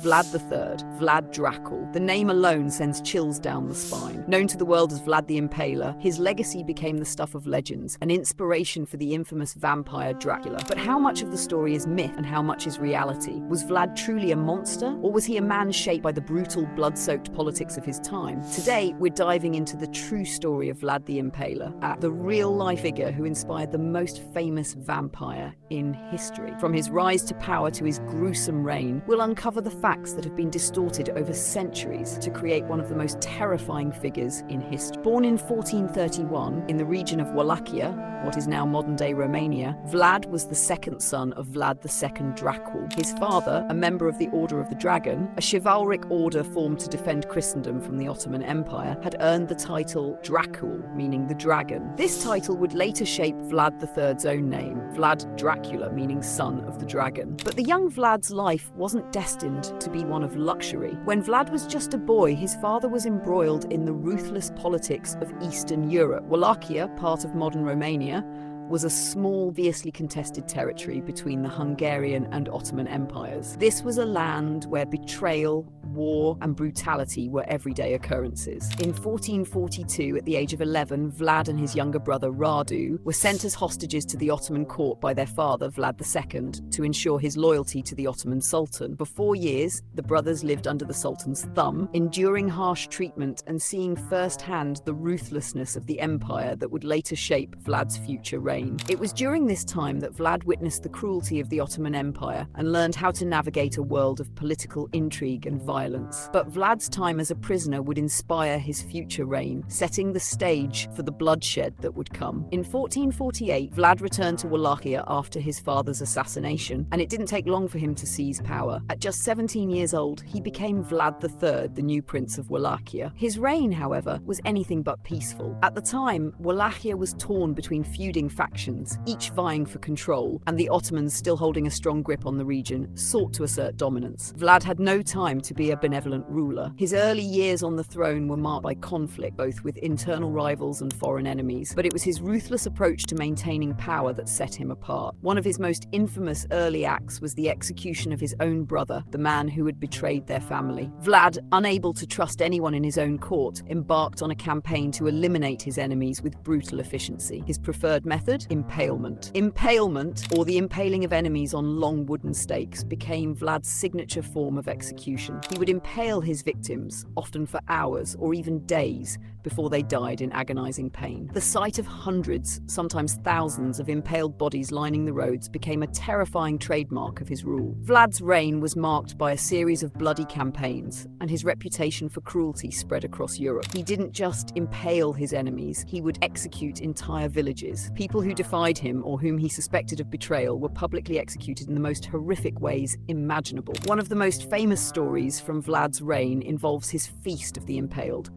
Vlad III, Vlad Dracula. The name alone sends chills down the spine. Known to the world as Vlad the Impaler, his legacy became the stuff of legends, an inspiration for the infamous vampire Dracula. But how much of the story is myth and how much is reality? Was Vlad truly a monster, or was he a man shaped by the brutal, blood-soaked politics of his time? Today, we're diving into the true story of Vlad the Impaler, the real-life figure who inspired the most famous vampire in history. From his rise to power to his gruesome reign, we'll uncover the facts that have been distorted over centuries to create one of the most terrifying figures in history. Born in 1431 in the region of Wallachia, what is now modern-day Romania, Vlad was the second son of Vlad II Dracula. His father, a member of the Order of the Dragon, a chivalric order formed to defend Christendom from the Ottoman Empire, had earned the title Dracula, meaning the dragon. This title would later shape Vlad III's own name, Vlad Dracula, meaning son of the dragon. But the young Vlad's life wasn't destined to be one of luxury. When Vlad was just a boy, his father was embroiled in the ruthless politics of Eastern Europe. Wallachia, part of modern Romania, was a small, fiercely contested territory between the Hungarian and Ottoman empires. This was a land where betrayal, war, and brutality were everyday occurrences. In 1442, at the age of 11, Vlad and his younger brother Radu were sent as hostages to the Ottoman court by their father, Vlad II, to ensure his loyalty to the Ottoman Sultan. For 4 years, the brothers lived under the Sultan's thumb, enduring harsh treatment and seeing firsthand the ruthlessness of the empire that would later shape Vlad's future reign. It was during this time that Vlad witnessed the cruelty of the Ottoman Empire and learned how to navigate a world of political intrigue and violence. But Vlad's time as a prisoner would inspire his future reign, setting the stage for the bloodshed that would come. In 1448, Vlad returned to Wallachia after his father's assassination, and it didn't take long for him to seize power. At just 17 years old, he became Vlad III, the new prince of Wallachia. His reign, however, was anything but peaceful. At the time, Wallachia was torn between feuding factions, each vying for control, and the Ottomans, still holding a strong grip on the region, sought to assert dominance. Vlad had no time to be a benevolent ruler. His early years on the throne were marked by conflict, both with internal rivals and foreign enemies, but it was his ruthless approach to maintaining power that set him apart. One of his most infamous early acts was the execution of his own brother, the man who had betrayed their family. Vlad, unable to trust anyone in his own court, embarked on a campaign to eliminate his enemies with brutal efficiency. His preferred method? Impalement. Impalement, or the impaling of enemies on long wooden stakes, became Vlad's signature form of execution. He would impale his victims, often for hours or even days, before they died in agonizing pain. The sight of hundreds, sometimes thousands, of impaled bodies lining the roads became a terrifying trademark of his rule. Vlad's reign was marked by a series of bloody campaigns, and his reputation for cruelty spread across Europe. He didn't just impale his enemies, he would execute entire villages. People who defied him or whom he suspected of betrayal were publicly executed in the most horrific ways imaginable. One of the most famous stories from Vlad's reign involves his Feast of the Impaled.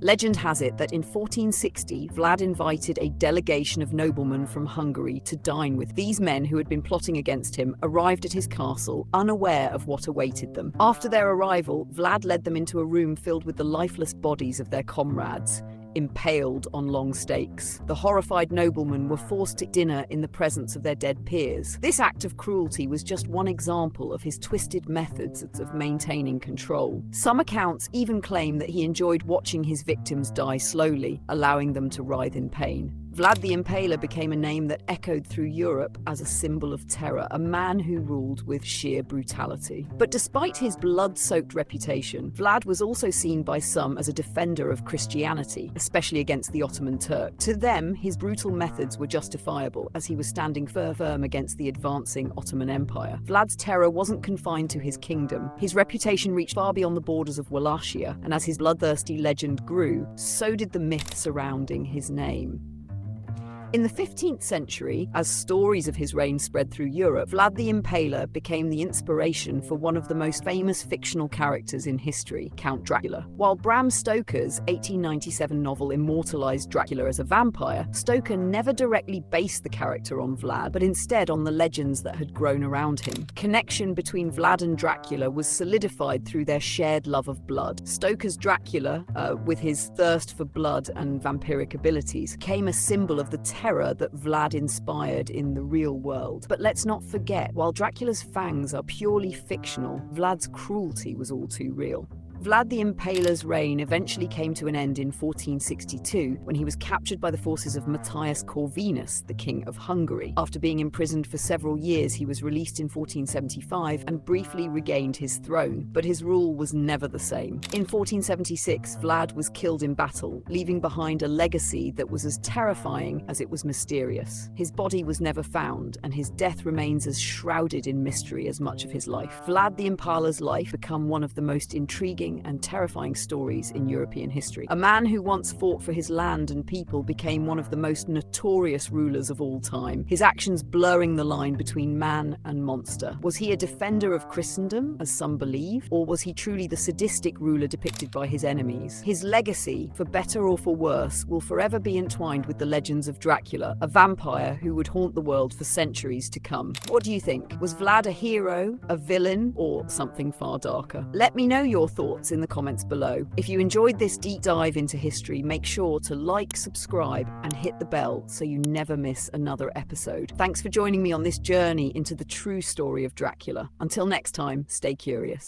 Legend has it that in 1460, Vlad invited a delegation of noblemen from Hungary to dine with. These men, who had been plotting against him, arrived at his castle, unaware of what awaited them. After their arrival, Vlad led them into a room filled with the lifeless bodies of their comrades, impaled on long stakes. The horrified noblemen were forced to dinner in the presence of their dead peers. This act of cruelty was just one example of his twisted methods of maintaining control. Some accounts even claim that he enjoyed watching his victims die slowly, allowing them to writhe in pain. Vlad the Impaler became a name that echoed through Europe as a symbol of terror, a man who ruled with sheer brutality. But despite his blood-soaked reputation, Vlad was also seen by some as a defender of Christianity, especially against the Ottoman Turk. To them, his brutal methods were justifiable, as he was standing firm against the advancing Ottoman Empire. Vlad's terror wasn't confined to his kingdom. His reputation reached far beyond the borders of Wallachia, and as his bloodthirsty legend grew, so did the myth surrounding his name. In the 15th century, as stories of his reign spread through Europe, Vlad the Impaler became the inspiration for one of the most famous fictional characters in history, Count Dracula. While Bram Stoker's 1897 novel immortalized Dracula as a vampire, Stoker never directly based the character on Vlad, but instead on the legends that had grown around him. Connection between Vlad and Dracula was solidified through their shared love of blood. Stoker's Dracula, with his thirst for blood and vampiric abilities, became a symbol of the terror that Vlad inspired in the real world. But let's not forget, while Dracula's fangs are purely fictional, Vlad's cruelty was all too real. Vlad the Impaler's reign eventually came to an end in 1462 when he was captured by the forces of Matthias Corvinus, the King of Hungary. After being imprisoned for several years, he was released in 1475 and briefly regained his throne, but his rule was never the same. In 1476, Vlad was killed in battle, leaving behind a legacy that was as terrifying as it was mysterious. His body was never found, and his death remains as shrouded in mystery as much of his life. Vlad the Impaler's life became one of the most intriguing and terrifying stories in European history. A man who once fought for his land and people became one of the most notorious rulers of all time, his actions blurring the line between man and monster. Was he a defender of Christendom, as some believe, or was he truly the sadistic ruler depicted by his enemies? His legacy, for better or for worse, will forever be entwined with the legends of Dracula, a vampire who would haunt the world for centuries to come. What do you think? Was Vlad a hero, a villain, or something far darker? Let me know your thoughts in the comments below. If you enjoyed this deep dive into history, make sure to like, subscribe, and hit the bell so you never miss another episode. Thanks for joining me on this journey into the true story of Dracula. Until next time, stay curious.